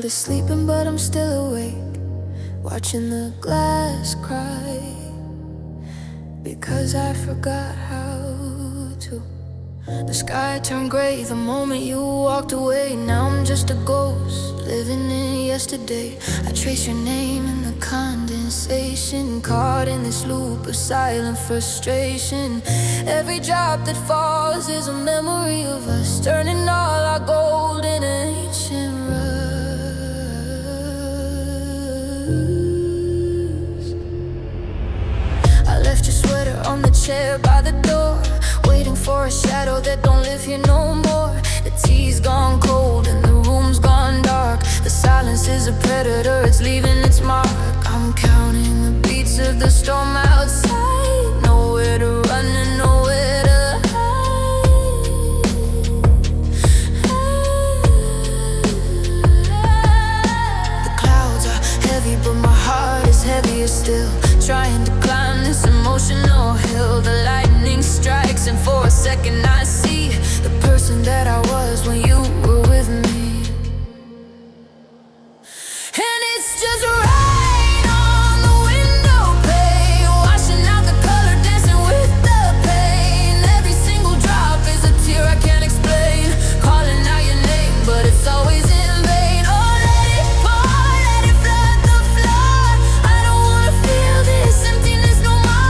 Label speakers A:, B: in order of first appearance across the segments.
A: world is sleeping but I'm still awake, watching the glass cry, because I forgot how to. The sky turned gray the moment you walked away. Now I'm just a ghost, living in yesterday. I trace your name in the condensation, caught in this loop of silent frustration. Every drop that falls is a memory of us, turning all our gold into ancient rust. I left your sweater on the chair by the door, waiting for a shadow that don't live here no more. The tea's gone cold and the room's gone dark. The silence is a predator, it's leaving its mark. I'm counting the beats of the storm outside, nowhere to run and nowhere to hide. The clouds are heavy but my heart is heavier still, trying to climb this emotional hill. The lightning strikes and for a second I see the person that I was when you were with me. And it's just rain on the window pane, washing out the color, dancing with the pain. Every single drop is a tear I can't explain, calling out your name but it's always in vain. Oh, let it pour, let it flood the floor. I don't wanna feel this emptiness no more.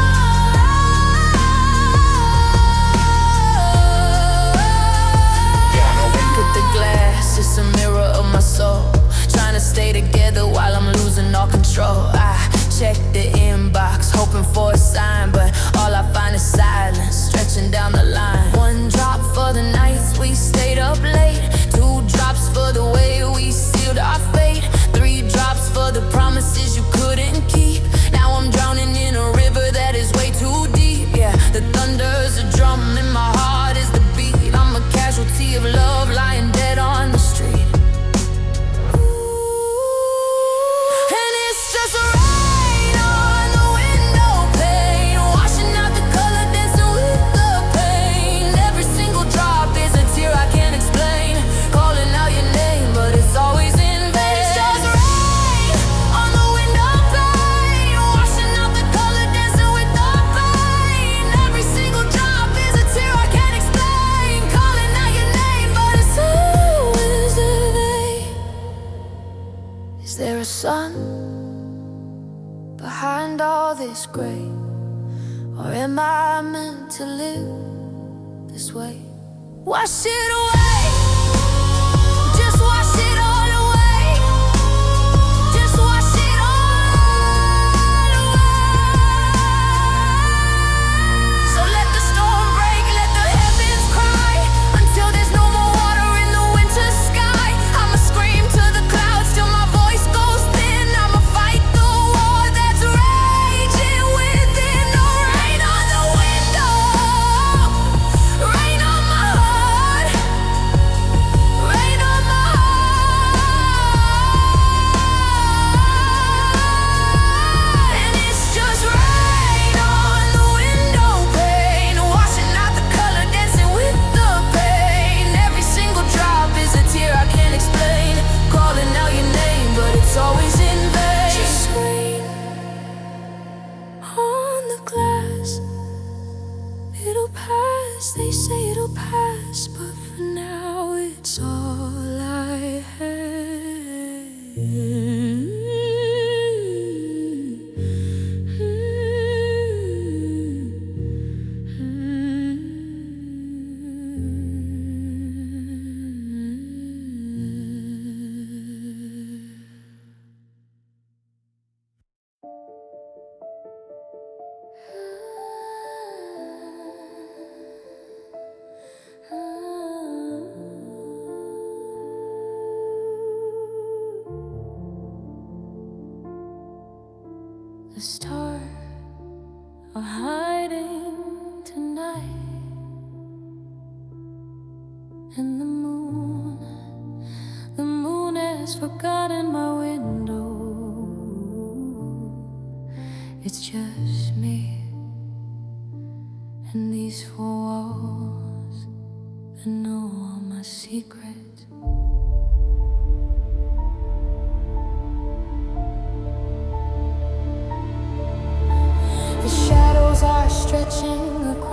A: Look at the glass, it's a mirror of my soul, trying to stay together while I'm losing all control. I check the inbox, hoping for a sign, but all I find is silence, stretching down the line. One drop for the nights we stayed up late, two drops for the way we sealed our fate, three drops for the promises you couldn't keep. Now I'm drowning in a river that is way too deep. Yeah, the thunder's a drum and my heart is the beat. I'm a casualty of love lying dead on the street. And it's just rain on the window pane, washing out the color, dancing with the pain. Every single drop is a tear I can't explain, calling out your name but it's always in vain. It's just rain on the window pane, washing out the color, dancing with the pain. Every single drop is a tear I can't explain, calling out your name but it's always in vain. Is there a sun behind all this gray, or am I meant to live this way? Wash it away, just wash it all away, just wash it all away. So let the storm break, let the heavens cry, until there's no more water in the winter sky. I'ma scream to the clouds till my voice goes thin. I'ma fight the war that's raging within. No rain on the window, rain on my heart, rain on my heart. And it's just rain on the window pane, washing out the color, dancing with the pain. Every single drop is a tear I can't explain, calling out your name but it's always in vain. Just rain on the glass, it'll pass, they say it'll pass, but for now it's all I The stars are hiding tonight, and the moon has forgotten my window. It's just me and these four walls that know all my secrets.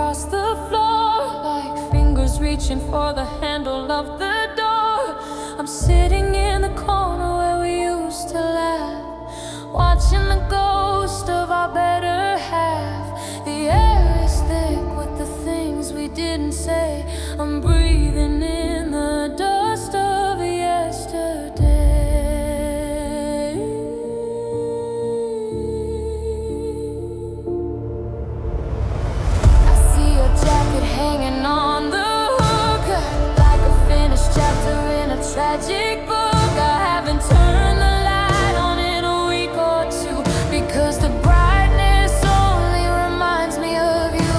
A: across the floor, like fingers reaching for the handle of the door. I'm sitting in the corner where we used to laugh, watching the ghost of our better half. The air is thick with the things we didn't say. I'm breathing in the dust of yesterday. I see your jacket hanging on the hook, like a finished chapter in a tragic book. I haven't turned the light on in a week or two, because the brightness only reminds me of you.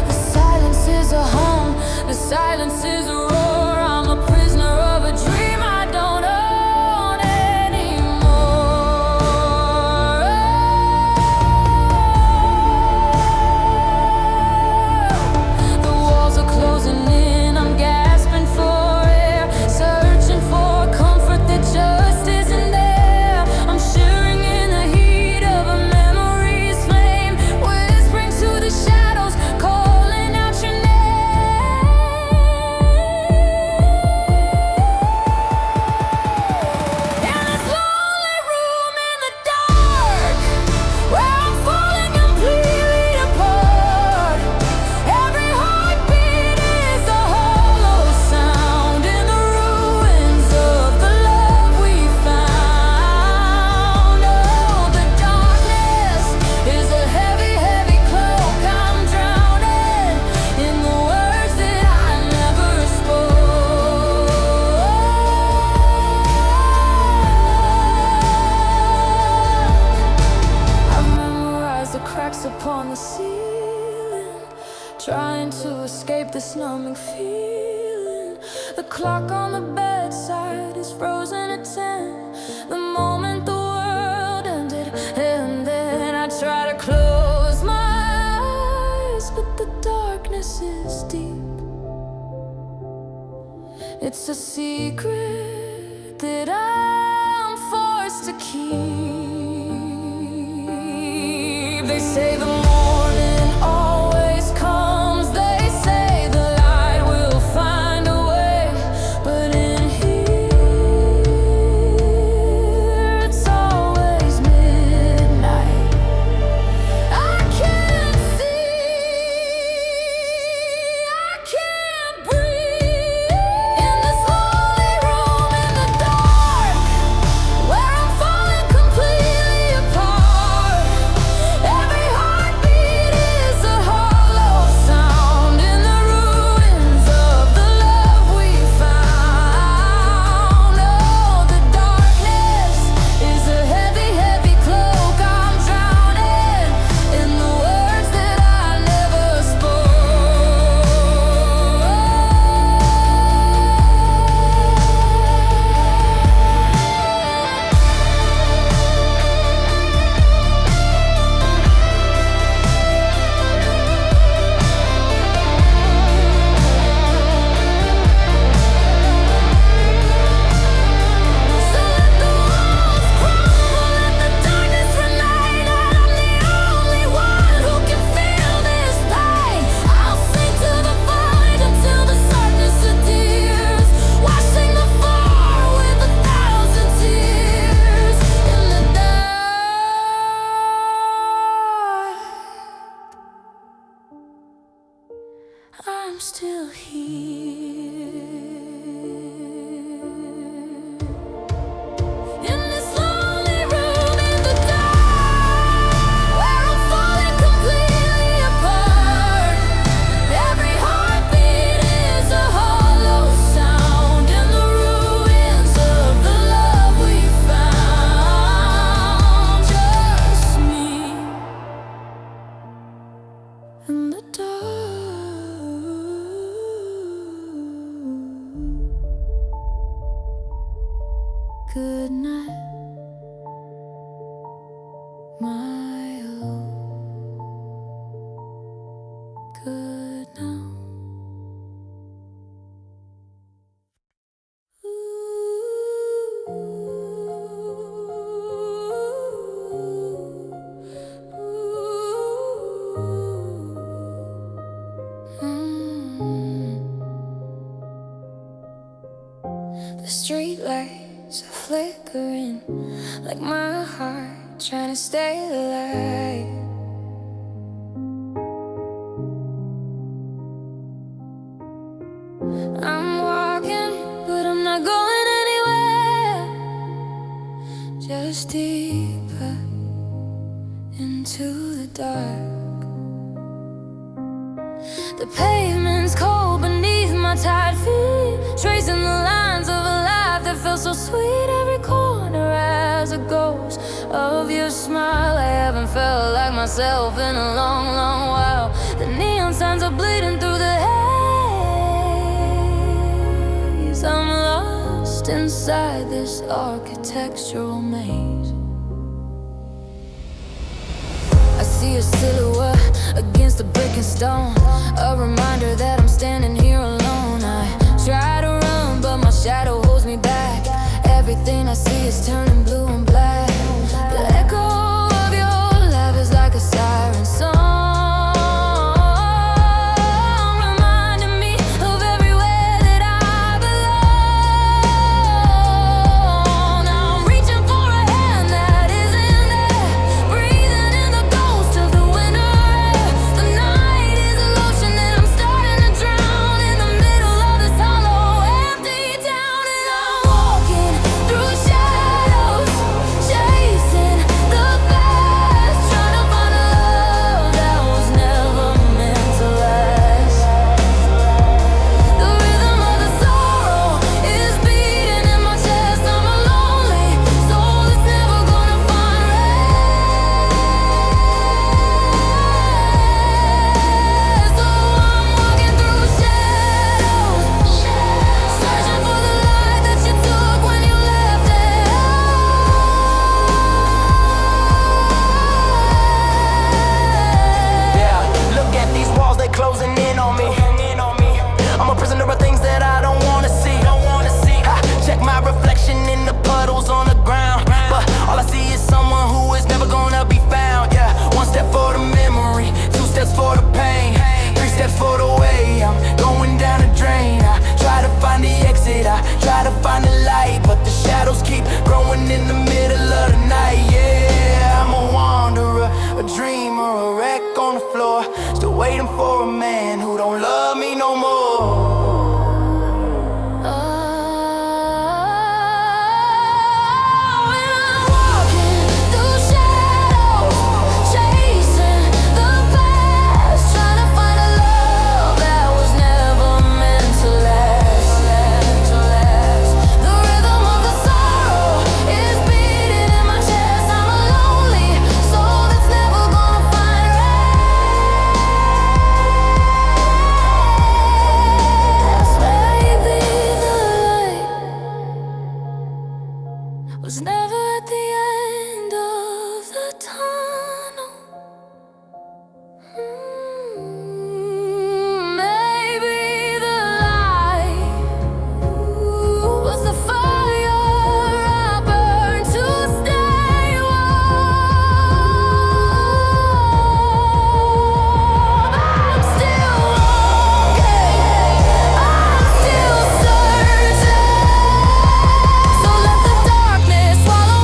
A: The silence is a hum, the silence is a roar. I'm a prisoner of a dream I don't own anymore. The walls are closing in, I'm gasping for air, searching for comfort that just isn't there. I'm shivering in the heat of a memory's flame, whispering to the shadows, calling out your name. In this lonely room in the dark, where I'm falling completely apart, every heartbeat is a hollow sound in the ruins of the love we found. Oh, the darkness is a heavy, heavy cloak. I'm drowning in the words that I never spoke. I've memorized the cracks upon the ceiling, trying to escape this numbing feeling. The clock on the bedside is frozen at 10, the moment the world ended. And then I try to close my eyes, but the darkness is deep. It's a secret that I'm forced to keep. They say the morning always comes, they say the light will find a way, but in here it's always midnight. I can't see, I can't breathe. In this lonely room in the dark, where I'm falling completely apart, every heartbeat is a hollow sound in the ruins of the love we found. Oh, the darkness is a heavy, heavy cloak. I'm drowning in the words that I never So let the walls crumble, let the darkness remain, and I'm the only one who can feel this pain. I'll sing to the void until the darkness adheres, washing the floor with 1,000 tears. In the dark, I'm still here. In this lonely room in the dark, where I'm falling completely apart, every heartbeat is a hollow sound in the ruins of the love we found. Just me in the dark. Good night, my old good now. The street lights are flickering, like my heart trying to stay alive. I'm walking, but I'm not going anywhere. Just deeper into the dark. The pavement's cold beneath my tired feet, tracing the lines of a life that felt so sweet. Every corner has a ghost of your smile. I haven't felt like myself in a long, long while. The neon signs are bleeding through the haze. I'm lost inside this architectural maze. I see a silhouette against the brick and stone, a reminder that I'm standing here alone. I try to run, but my shadow holds me back. Everything I see is turning blue and black. The echo of your laugh is like a siren song, reminding me of everywhere that I belong. Now I'm reaching for a hand that isn't there, breathing in the ghost of the winter air. The night is a lotion and I'm starting to drown in the middle of this hollow, empty town. And I'm walking through shadows, chasing the past, trying to find a love that was never meant to last. The rhythm of the sorrow is beating in my chest. I'm a lonely soul that's never gonna find rest. So I'm walking through shadows, searching for the light that you took when you left it.
B: Yeah, look at these walls, they closing in on me. I'm a prisoner of things that I don't wanna see. Ha, check my reflection in the puddles on the ground, but all I see is someone who is never gonna be found. Yeah, one step for the memory, two steps for the pain, three steps for the way I'm going down the drain. I try to find the exit, I try to find the light, but the shadows keep growing in the middle of the night. Yeah, I'm a wanderer, a dreamer, a wreck on the floor, still waiting for a man who don't love me no more.
A: And I'm walking through shadows, chasing the past, trying to find a love that was never meant to last. The rhythm of the sorrow is beating in my chest. I'm a lonely soul that's never gonna find rest. Maybe the light was never at the end of the tunnel. Maybe the light was the fire I burned to stay warm. I'm still longing, I'm still searching. So let the darkness swallow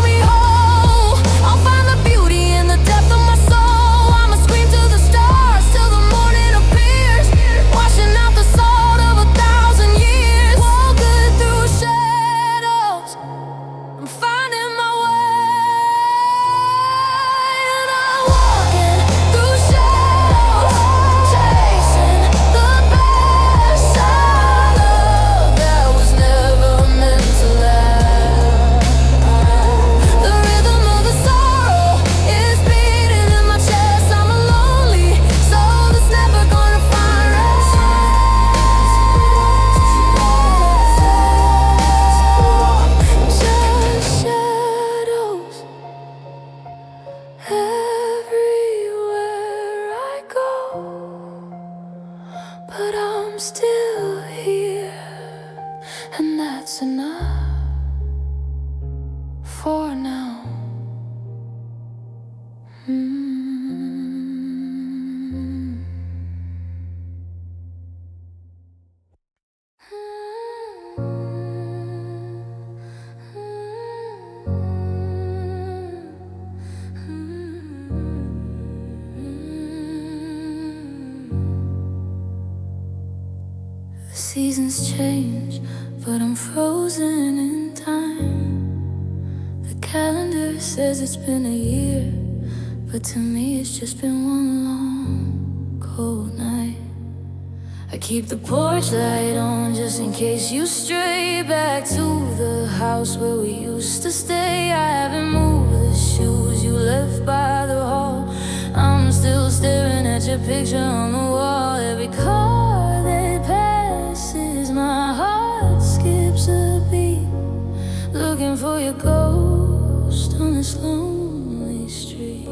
A: Seasons change, but I'm frozen in time. The calendar says it's been a year, but to me it's just been one long cold night. I keep the porch light on just in case you stray back to the house where we used to stay. I haven't moved the shoes you left by the hall. I'm still staring at your picture on the wall. Every car that passes, my heart skips a beat, looking for your ghost on this lonely street.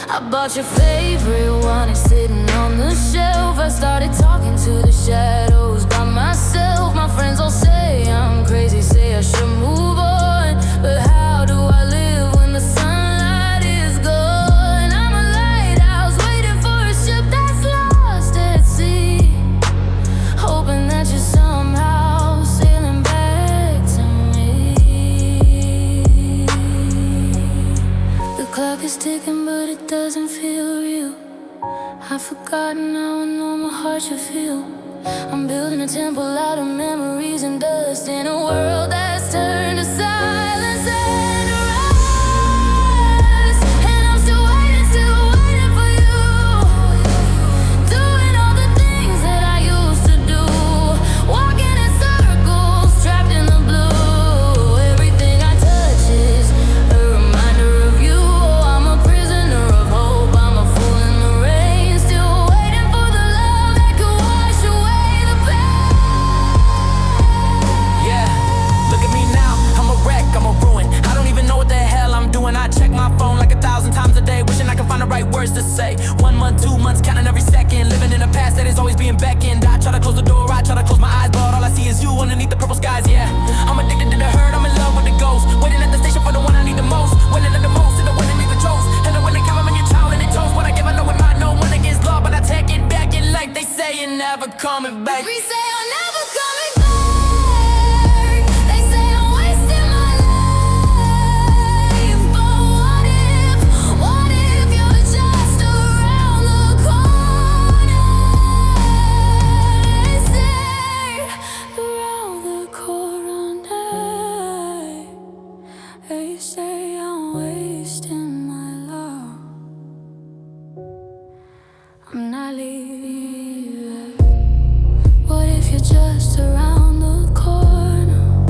A: I bought your favorite wine, it's sitting on the shelf. I started talking to the shadows by myself. My friends all say I'm crazy, say I should move on, but how do I live when the sunlight is gone? I'm a lighthouse waiting for a ship that's lost at sea, hoping that you're somehow sailing back to me. The clock is ticking, but it doesn't feel real. I've forgotten how I know my heart should feel. I'm building a temple out of memories and dust in a world that's turned to silence and rust. And I'm still waiting for you, doing all the things that I used to do, walking in circles, trapped in the blue. Everything I touch is a reminder of you. Oh, I'm a prisoner of hope, I'm a fool in the rain, still waiting for the love that could wash away the pain.
B: Yeah, look at me now, I'm a wreck, I'm a ruin. I don't even know what the hell I'm doing. I check my phone like 1,000 times a day, wishing I could find the right words to say. 1 month, 2 months, counting every second, living in a past that is always being beckoned. I try to close the door, I try to close my eyes, but all I see is you underneath the purple skies, yeah. I'm addicted to the hurt, I'm in love with the ghost, waiting at the station for the one I need the most, winning at the most, and the winning me the toast, and the winning come in your child and it toast. What I give, I know it might, no one against love, but I take it back, and like they say, you're never coming back.
A: We say I'm never coming back. They say I'm wasting my life. But what if you're just around the corner? They say around the corner. They say I'm wasting my love. I'm not leaving. What if you're just around the corner?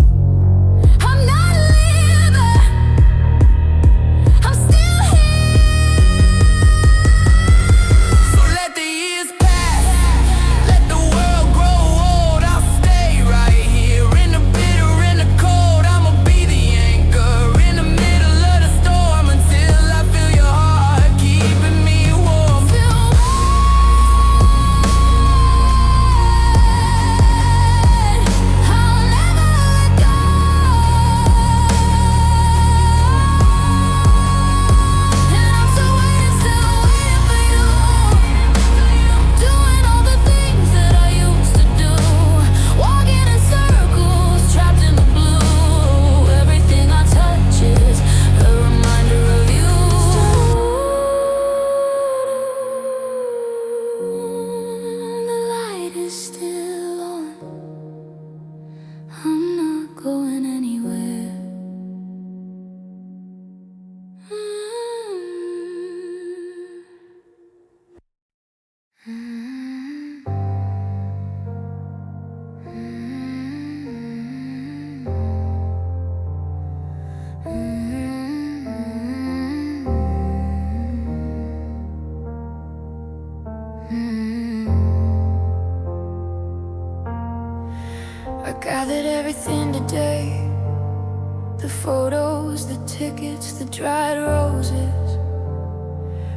A: I'm not leaving. I'm still here.
B: So let the years pass, let the world grow old. I'll stay right here in the bitter, in the cold. I'ma be the anchor in the middle of the storm until I feel your heart keeping me warm.
A: I'll never let go. And I'm still waiting for you, doing all the things that I used to do, walking in circles, trapped in the blue. Everything I touch is a reminder of you. The light is still on. I'm not going anywhere. I gathered everything today, the photos, the tickets, the dried roses.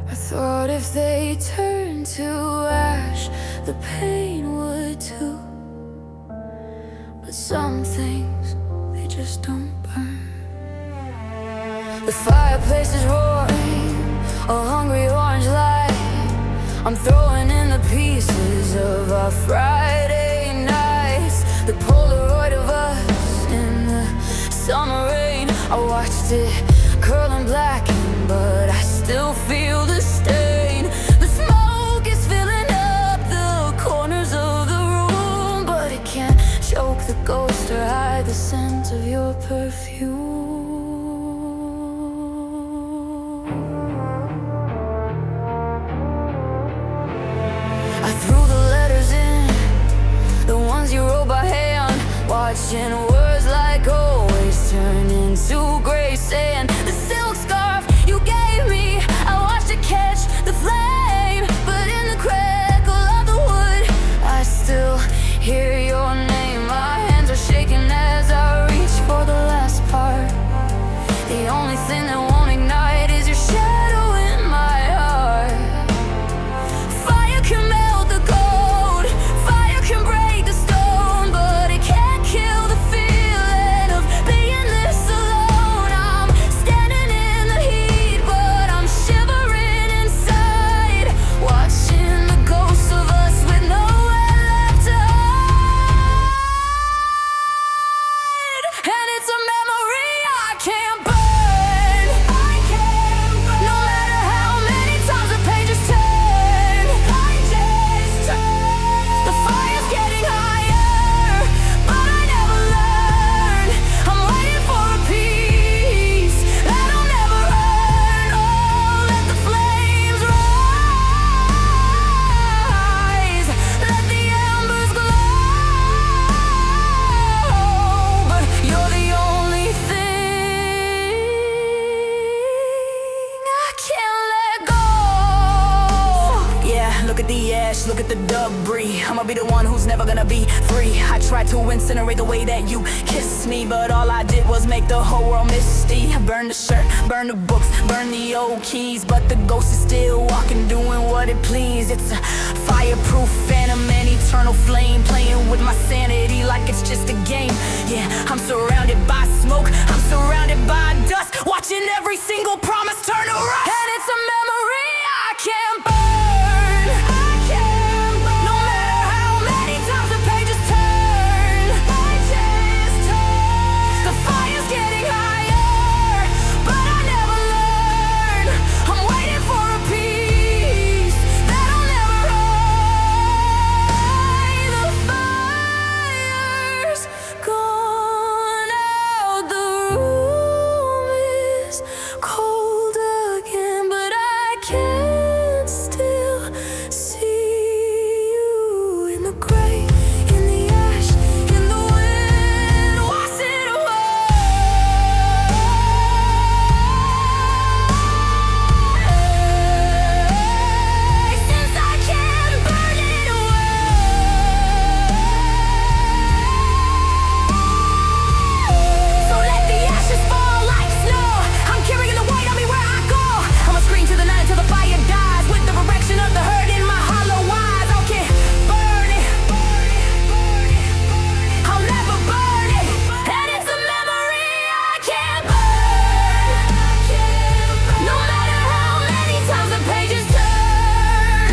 A: I thought if they turned to ash, the pain would too. But some things, they just don't burn. The fireplace is roaring, a hungry orange light. I'm throwing in the pieces of our Friday nights, the Polaroid of us in the summer rain. I watched it curl and blacken, but I still feel the stain. The smoke is filling up the corners to hide the scent of your perfume. I threw the letters in, the ones you wrote by hand, watching words like always turn into gray sand. The silk scarf you gave me, I watched it catch the flame, but in the crackle of the wood, I still hear your name. My hands are shaking as I reach for the last part. The only thing that won't ignite is your shadow in my heart. Fire can melt the gold, fire can break the stone, but it can't kill the feeling of being this alone. I'm standing in the heat, but I'm shivering inside, watching the ghosts of us with nowhere left to hide. And it's a memory I can't burn. No matter how many times the pages turn, the fire's getting higher, but I never learn. I'm waiting for a peace that'll never earn. Oh, let the flames rise, let the embers glow, but you're the only thing I can't let go. Yeah, look at the ash, look at the debris. I'ma be the one who's never gonna be free. I tried to incinerate the way that you kissed me, but all I did was make the whole world misty. Burn the shirt, burn the books, burn the old keys, but the ghost is still walking, doing what it please. It's a fireproof phantom, an eternal flame, playing with my sanity like it's just a game. Yeah, I'm surrounded by smoke, I'm surrounded by dust, watching every single promise turn to rust. And it's a memory I can't burn. No matter how many times the pages turn, the fire's getting higher, but I never learn. I'm waiting for a peace that'll never hide. The fire's gone out, the room is cold again, but I can still see you in the gray, in the ash, in the wind. Wash it away. Since I can't burn it away, so let the ashes fall like snow. I'm carrying the weight on me where I go. I'ma scream to the night until the fire dies, with the direction of the hurt in my hollow eyes. I can't burn it, I'll never burn it. And it's a memory I can't burn. No matter how many times the pages turn,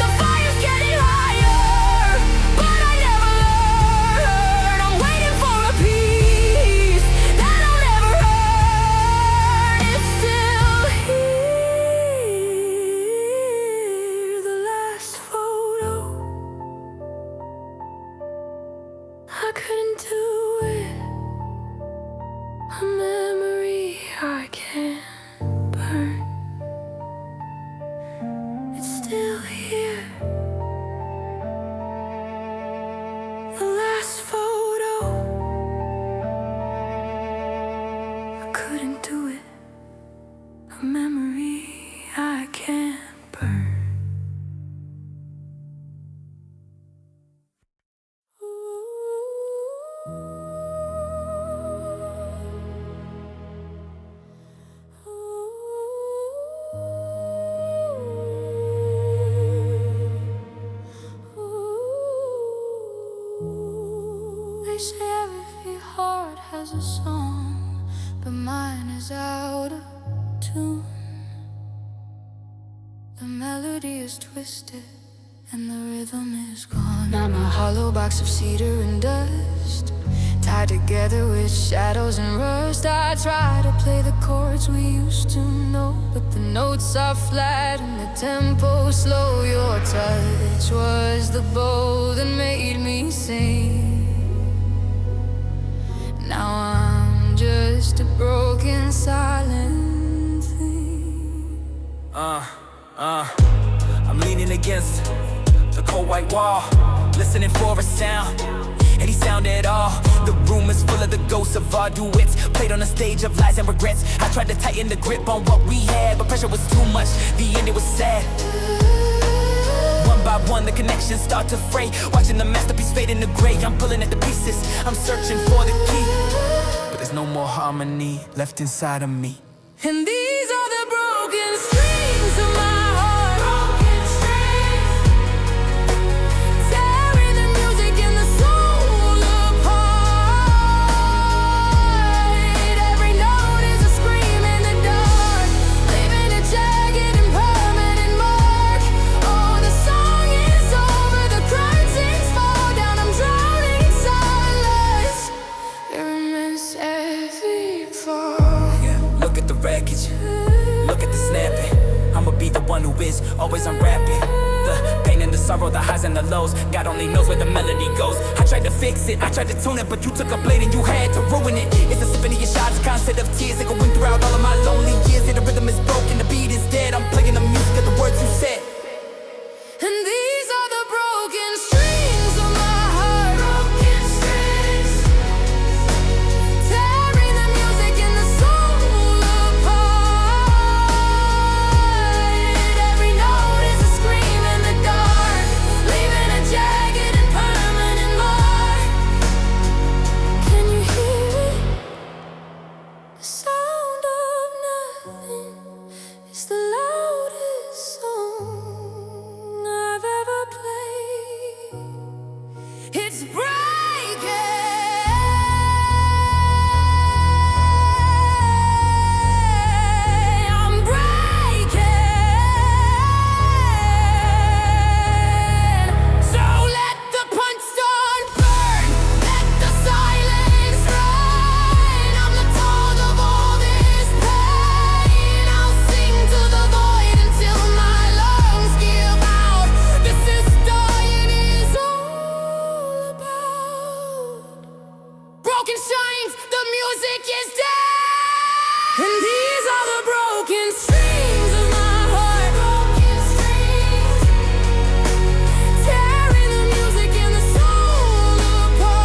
A: the fire's getting higher, but I never learn. I'm waiting for a peace that'll never hurt. It's still here, the last photo. I couldn't do it. A memory I can't burn. It's still here, the last photo. I couldn't do it. A memory I can't burn. They say every heart has a song, but mine is out of tune. The melody is twisted and the rhythm is gone. I'm a hollow box of cedar and dust, tied together with shadows and rust. I try to play the chords we used to know, but the notes are flat and the tempo slow. Your touch was the bow that made me sing.
B: white wall, listening for a sound. Any sound at all. The room is full of the ghosts of our duets, played on a stage of lies and regrets. I tried to tighten the grip on what we had, but pressure was too much. The end, it was sad. One by one, the connections start to fray, watching the masterpiece fade into gray. I'm pulling at the pieces, I'm searching for the key, but there's no more harmony left inside of me.
A: And these are the broken strings of my heart, broken strings, tearing the music and the soul apart. Every note is a scream in the dark, leaving a jagged and permanent mark. Oh, the song is over, the curtains fall down, I'm drowning in silence. It remains every fall.
B: Look at the wreckage, look at the snapping. I'ma be the one who is always unwrapping the pain and the sorrow, the highs and the lows. God only knows where the melody goes. I tried to fix it, I tried to tune it, but you took a blade and you had to ruin it. It's a sip into your shot, it's a constant of tears echoing throughout all of my lonely years. Yeah, the rhythm is broken, the beat is dead. I'm playing the music of the words you said.
A: And these are the broken strings of my heart, broken strings, tearing the music and the soul apart. Every note is a scream in the dark, leaving a jagged and permanent mark. Can you hear it? The sound of nothing is the loudest song I've ever played. It's breaking. I'm breaking. So let the punch start burn. Let the silence run. I'm the tone of all this pain. I'll sing to the void until my lungs give out. This is dying is all about. Broken strings, the music is dead. And these are the broken strings of my heart, broken strings, tearing the music and the soul apart.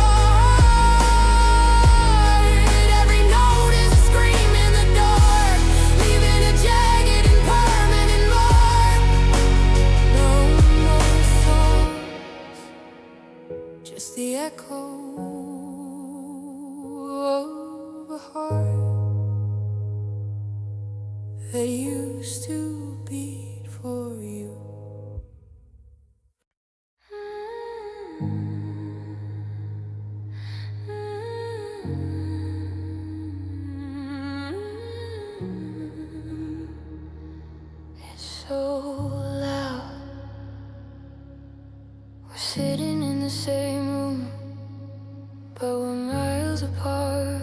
A: Every note is a scream in the dark, leaving a jagged and permanent mark. No more songs, just the echo of a heart that used to beat for you. It's so loud. We're sitting in the same room, but we're miles apart.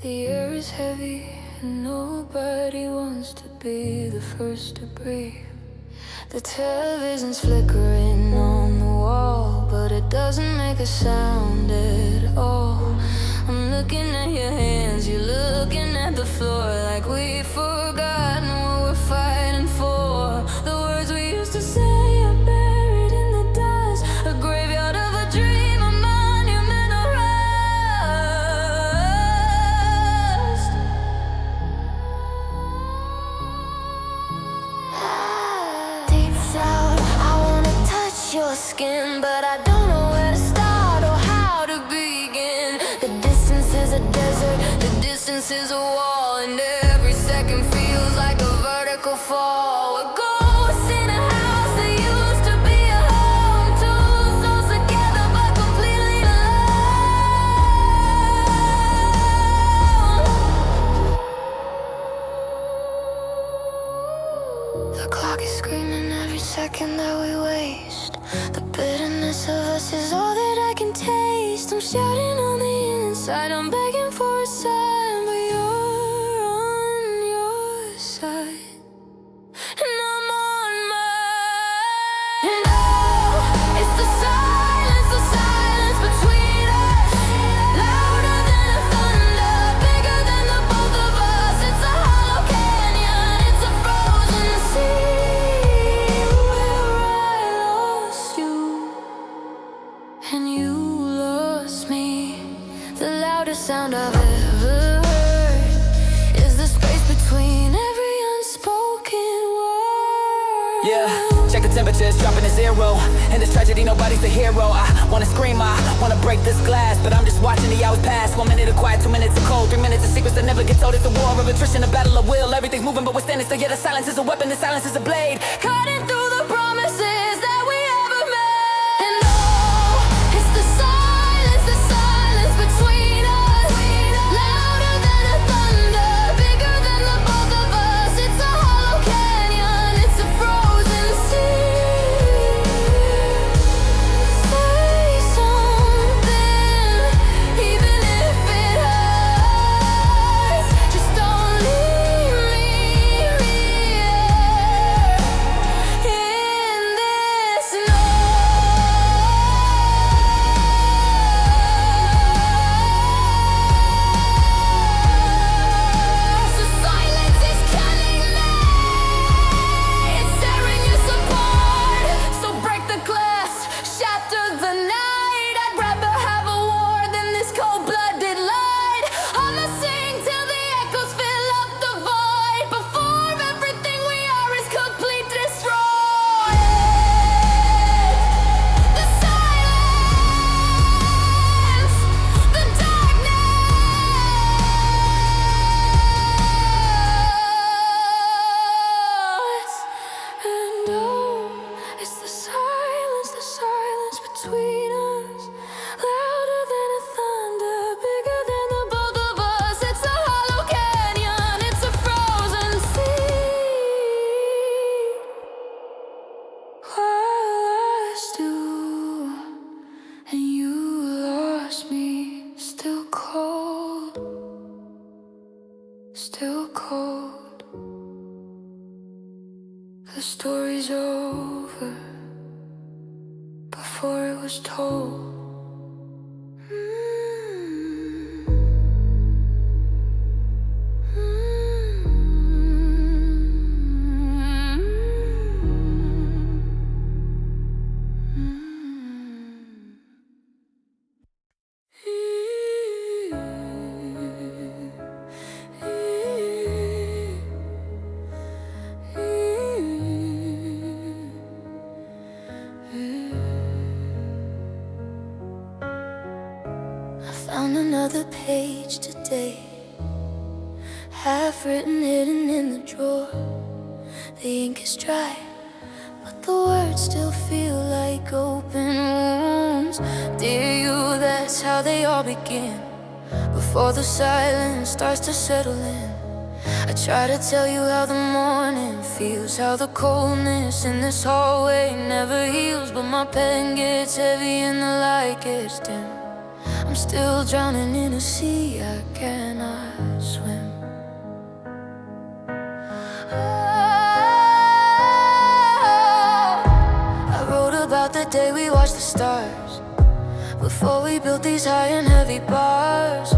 A: The air is heavy and nobody wants to be the first to breathe. The television's flickering on the wall, but it doesn't make a sound at all. I'm looking at your hands, you're looking at the floor, like we've forgotten what we're fighting for. The words we used to say are buried in the dust, a graveyard of a dream, a monument of rust. Deep down, I wanna touch your skin, but I don't know where to start or how to begin. The distance is a desert, the distance is a wall, and every second feels like a vertical fall. We're ghosts in a house that used to be a home, two souls together but completely alone. The clock is screaming every second that we waste. The bitterness of us is all that I can taste. I'm shouting on the inside, I'm begging for a sign, but you're on your side, and I'm on mine. And oh, it's the silence between us, louder than the thunder, bigger than the both of us. It's a hollow canyon, it's a frozen sea. We're right loudest sound I've ever heard is the space between every unspoken word.
B: Yeah, check the temperature, it's dropping to 0. In this tragedy, nobody's the hero. I wanna scream, I wanna break this glass, but I'm just watching the hours pass. 1 minute of quiet, 2 minutes of cold, 3 minutes of secrets that never get told. It's a war of attrition, a battle of will. Everything's moving, but we're standing still. Yeah, the silence is a weapon, the silence is a blade,
A: Cutting through the promises that we ever made. And oh, it's the silence between us, louder than a thunder, bigger than the both of us. It's a hollow canyon, it's a frozen sea. Say something, even if it hurts. Just don't leave me here in this noise. The silence is killing me. It's tearing us apart. So break the glass, shatter the night. I'd rather have a war than this cold-blooded light. I'ma sing till the echoes fill up the void, before everything we are is complete destroyed. The silence, the darkness, and oh, it's the silence between us, louder than a thunder, bigger than the both of us. It's a hollow canyon, it's a frozen sea. While I stew and you lost me, still cold, still cold. The story's over before it was told. Found another page today, half written, hidden in the drawer. The ink is dry, but the words still feel like open wounds. Dear you, that's how they all begin, before the silence starts to settle in. I try to tell you how the morning feels, how the coldness in this hallway never heals, but my pen gets heavy and the light gets dim. I'm still drowning in a sea I cannot swim. I wrote about the day we watched the stars, before we built these high and heavy bars.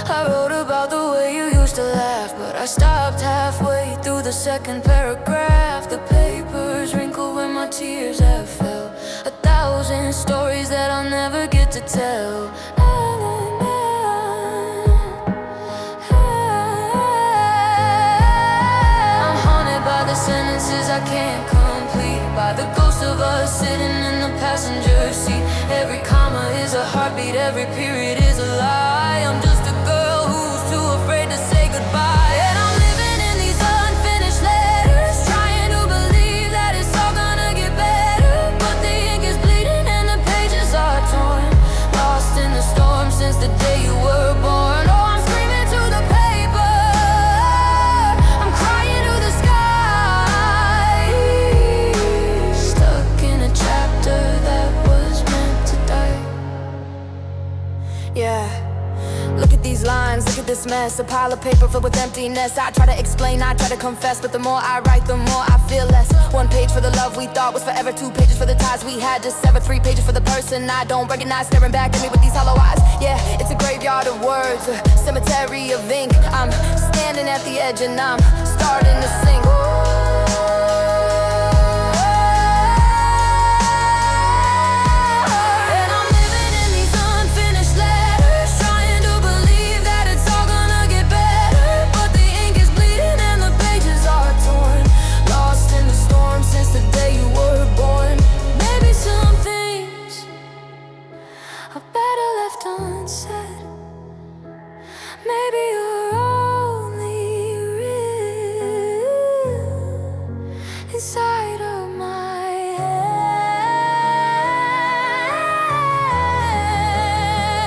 A: I wrote about the way you used to laugh, but I stopped halfway through the second paragraph. The paper's wrinkled when my tears have fell, 1,000 stories that I'll never get to tell. I'm haunted by the sentences I can't complete, by the ghost of us sitting in the passenger seat. Every comma is a heartbeat, every period is a lie. I'm just a girl who's too afraid to say goodbye. And I'm living in these unfinished letters, trying to believe that it's all gonna get better. But the ink is bleeding and the pages are torn, lost in the storm since the day you were born. Oh, I'm screaming to the paper, I'm crying to the sky, stuck in a chapter that was meant to die. Yeah, look at these lines, look at this mess, a pile of paper filled with emptiness. I try to explain, I try to confess, but the more I write, the more I feel less. 1 page for the love we thought was forever, 2 pages for the ties we had just severed, 3 pages for the person I don't recognize, staring back at me with these hollow eyes. Yeah, it's a graveyard of words, a cemetery of ink. I'm standing at the edge and I'm starting to sing. And I'm living in these unfinished letters, trying to believe and said, maybe you're only real inside of my head.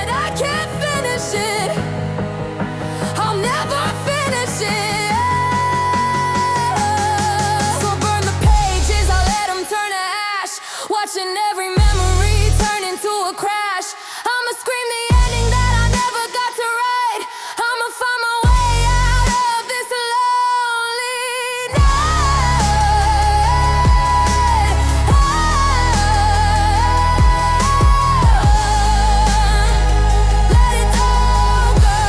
A: I can't finish it, I'll never finish it. So burn the pages, I'll let them turn to ash, watching every memory turn into a crash. I'ma scream the ending that I never got to write. I'ma find my way out of this lonely night. Let it all go.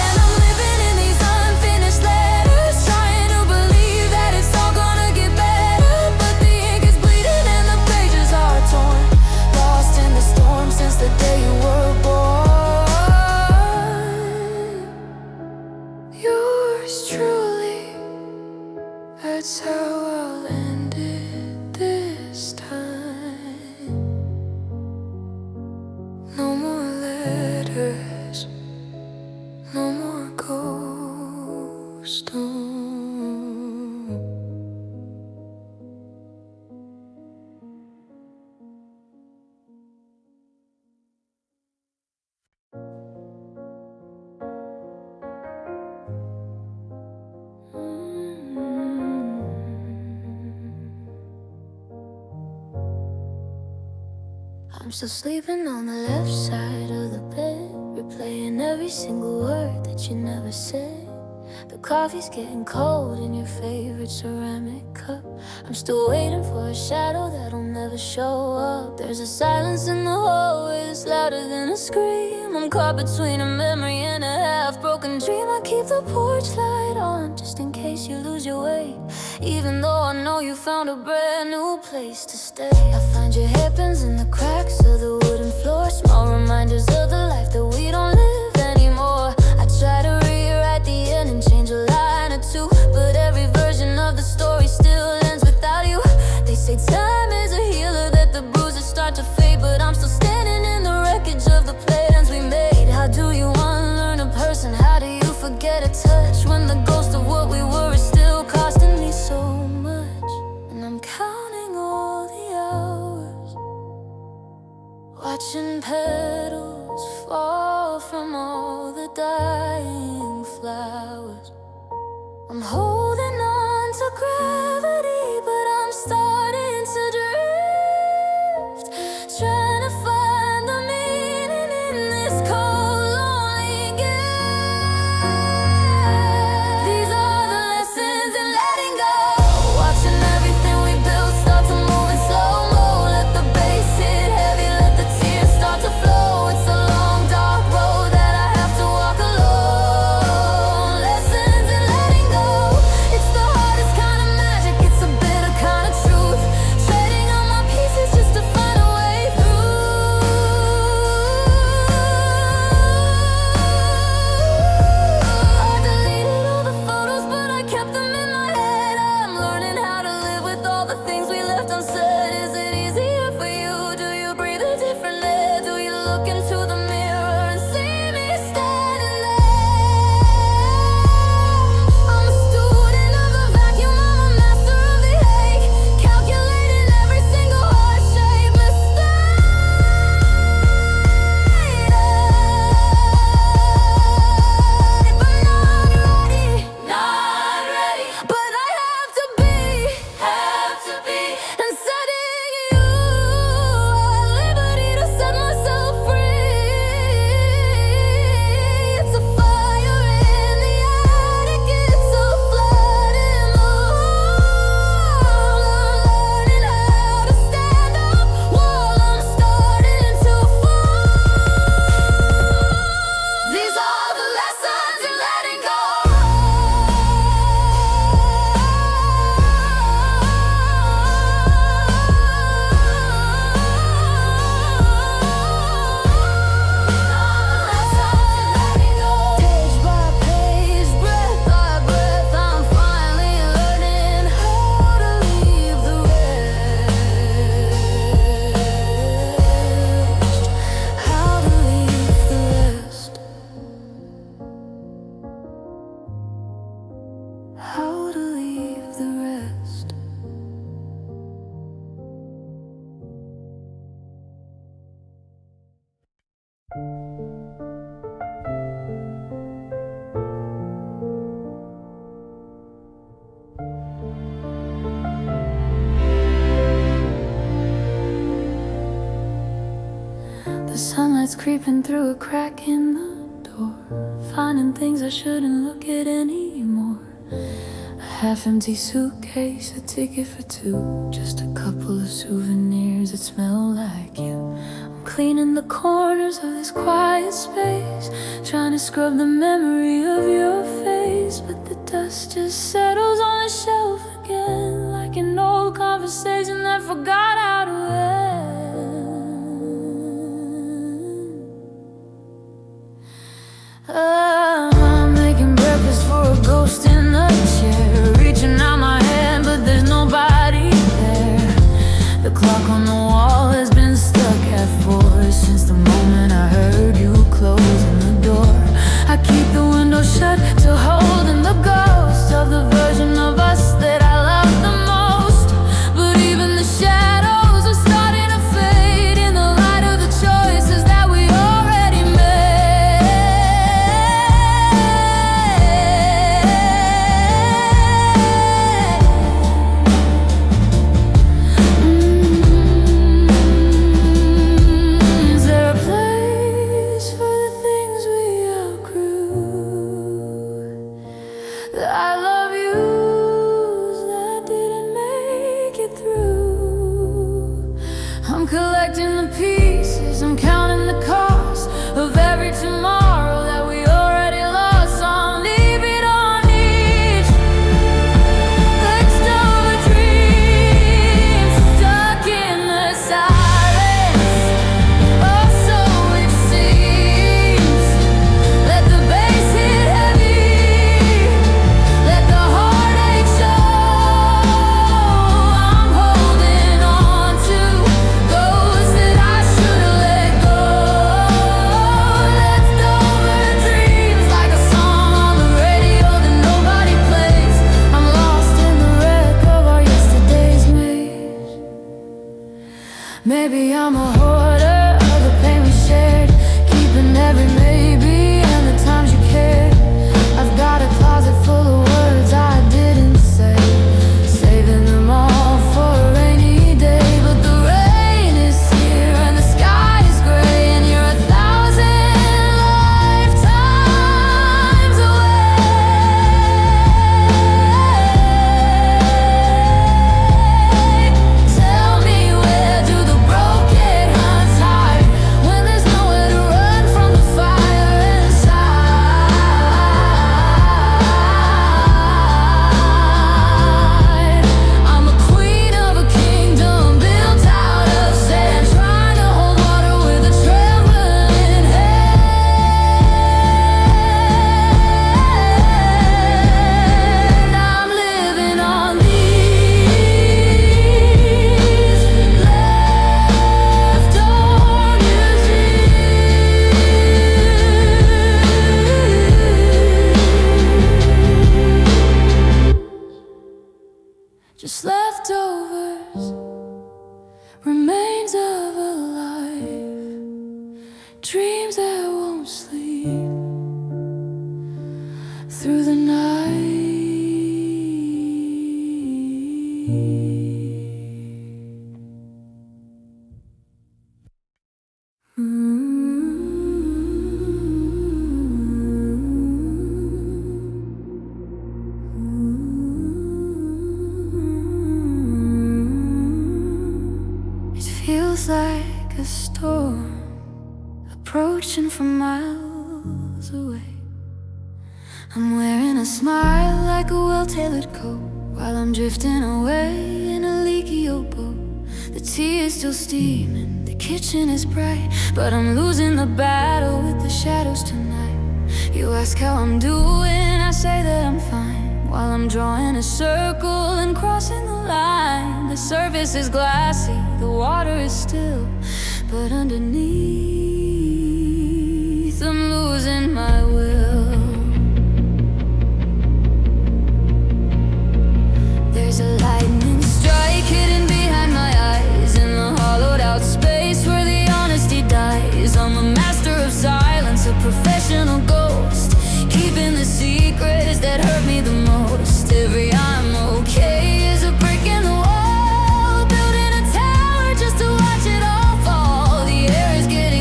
A: And I'm living in these unfinished letters, trying to believe that it's all gonna get better. But the ink is bleeding and the pages are torn, lost in the storm since the day you were born. Yours truly, that's how I'll end it this time. No more letters, no more ghost stones. I'm still sleeping on the left side of the bed, replaying every single word that you never said. The coffee's getting cold in your favorite ceramic cup. I'm still waiting for a shadow that'll never show up. There's a silence in the hallway that's louder than a scream. I'm caught between a memory and a half-broken dream. I keep the porch light on just in case you lose your way, even though I know you found a brand new place to stay. I find your hairpins in the cracks of the wooden floor, small reminders of the life that we don't live anymore. I try to rewrite the end and change a line or two, but every version of the story still ends without you. They say time is a healer, that the bruises start to fade, but I'm still standing in the wreckage of the plans we made. How do you unlearn a person? How do you forget a touch when the ghost of what we were is still costing me so much? And I'm counting all the hours, watching petals fall from all the dying flowers. I'm holding on to gravity, but I'm starting to drift, trying to find the meaning in this cold, lonely gift. These are the lessons in letting go, watching everything we built start to move in slow-mo. Let the bass hit heavy, let the tears start to flow. It's a long, dark road that I have to walk alone. Lessons in letting go, it's the hardest kind of magic, it's a bitter kind of truth. Treading on my pieces just to find a way The sunlight's creeping through a crack in the door, finding things I shouldn't look at anymore. A half-empty suitcase, a ticket for two, just a couple of souvenirs that smell like you. I'm cleaning the corners of this quiet space, trying to scrub the memory of your face, but the dust just settles on the shelf again, like an old conversation that forgot how to end. I'm making breakfast for a ghost in the chair, reaching out my hand, but there's nobody there. The clock on the wall has been stuck at 4 since the moment I heard you closing the door. I keep the window shut to hold in the ghost of the version of us that I love the most. But even the shadows are starting to fade in the light of the choices that we already made. Is there a place for the things we outgrew? The I love yous that didn't make it through. I'm collecting the pieces, I'm counting the cost of every tomorrow that we already lost. I'm leaving on each leftover dream, stuck in the silence. Oh, so it seems. Let the bass hit heavy, let the heartache show. I'm holding on to those that I should've let go. Leftover dreams, like a song on the radio that nobody plays. I'm lost in the wreck of our yesterday's maze. Maybe I'm a hoarder of the pain we shared, keeping every maybe and the times you cared. I've got a closet full of words I didn't say, saving them all for a rainy day. But the rain is here and the sky is gray, and you're 1,000 lifetimes away. Tell me, where do the broken hearts hide when there's nowhere to run from the fire inside? I'm a queen of a kingdom built out of sand, trying to hold water with a trembling hand. I'm living on these leftover dreams. Just leftovers, remains of a life, dreams that won't sleep through the night. It feels like a storm approaching from miles away. I'm wearing a smile like a well-tailored coat while I'm drifting away in a leaky old boat. The tea is still steaming, the kitchen is bright, but I'm losing the battle with the shadows tonight. You ask how I'm doing, I say that I'm fine, while I'm drawing a circle and crossing the line. The surface is glassy, the water is still, but underneath I'm losing my will. There's a lightning strike hidden behind my eyes, in the hollowed out space where the honesty dies. I'm a master of silence, a professional ghost, keeping the secrets that hurt me the most. Every I'm okay is a brick in the wall, building a tower just to watch it all fall. The air is getting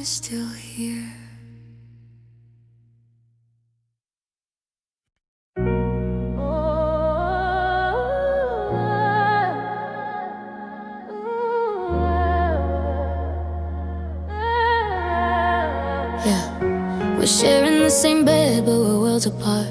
A: still here. Yeah, we're sharing the same bed, but we're worlds apart.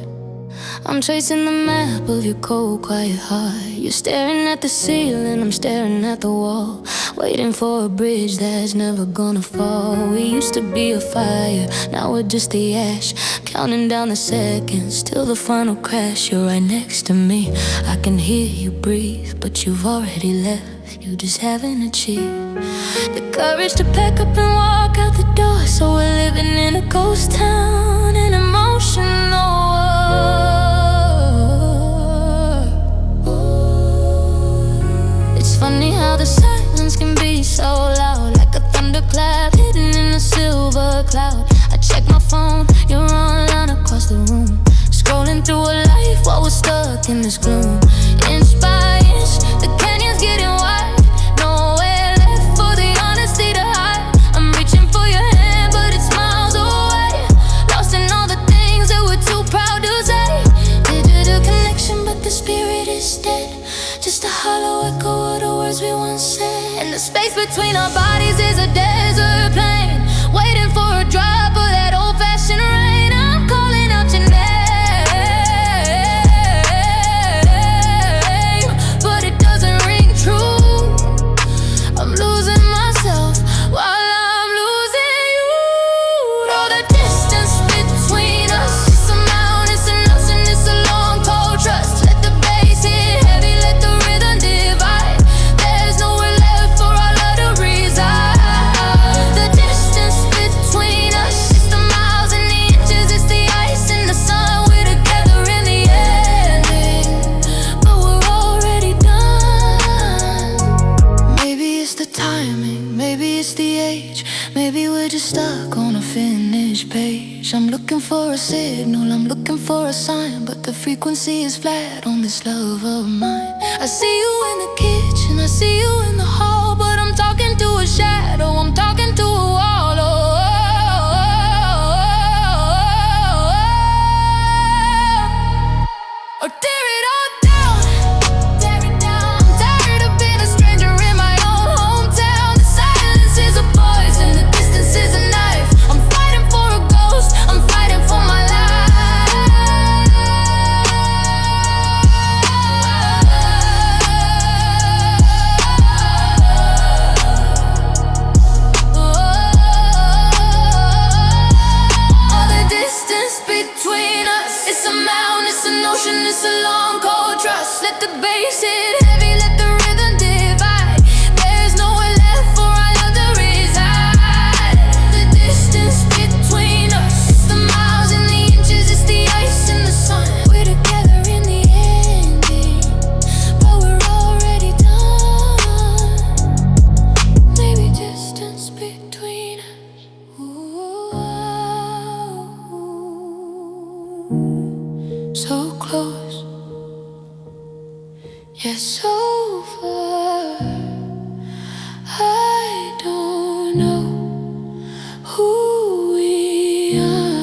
A: I'm tracing the map of your cold, quiet heart. You're staring at the ceiling, I'm staring at the wall, waiting for a bridge that's never gonna fall. We used to be a fire, now we're just the ash, counting down the seconds till the final crash. You're right next to me, I can hear you breathe, but you've already left, you just haven't achieved the courage to pack up and walk out the door. So we're living in a ghost town, an emotional war. It's funny how the silence can be so loud, like a thunderclap hidden in a silver cloud. I check my phone, you're online across the room, scrolling through a life while we're stuck in this gloom. Inch by inch, the canyon's getting wide, nowhere left for the honesty to hide. I'm reaching for your hand, but it's miles away, lost in all the things that we're too proud to say. Digital connection, but the spirit is dead, just a hollow echo of the words we once said. And the space between our bodies is a desert plain, waiting for a drop of that old-fashioned rain. I'm calling out your name, but it doesn't ring true. I'm losing myself while I'm losing you. All the distance between us, it's a mountain, it's an ocean, it's a long, cold trust. Let the bass hit heavy, let the rhythm divide. There's nowhere left for our love to reside. The distance between us, it's the miles and the inches, it's the ice and the sun. We're together in the ending, but we're already done. Maybe it's the timing, maybe it's the age, maybe we're just stuck on a finished page. I'm looking for a signal, I'm looking for a sign, but the frequency is flat on this love of mine. I see you in the kitchen, I see you in the hall, but I'm talking to a shadow, I'm talking to a wall. Or tear it all down, tear it down. I'm tired of being a stranger in my own hometown. The silence is a poison, the distance is a knife. I'm fighting for a ghost, I'm fighting for my life. All the distance between us, it's a mountain, it's an ocean, it's a long, cold trust. Let the bass hit heavy, let the rhythm divide. There's nowhere left for our love to reside. The distance between us, it's the miles and the inches, it's the ice and the sun. We're together in the ending, but we're already done. Maybe distance between us. So close, yet so far. I don't know who we are.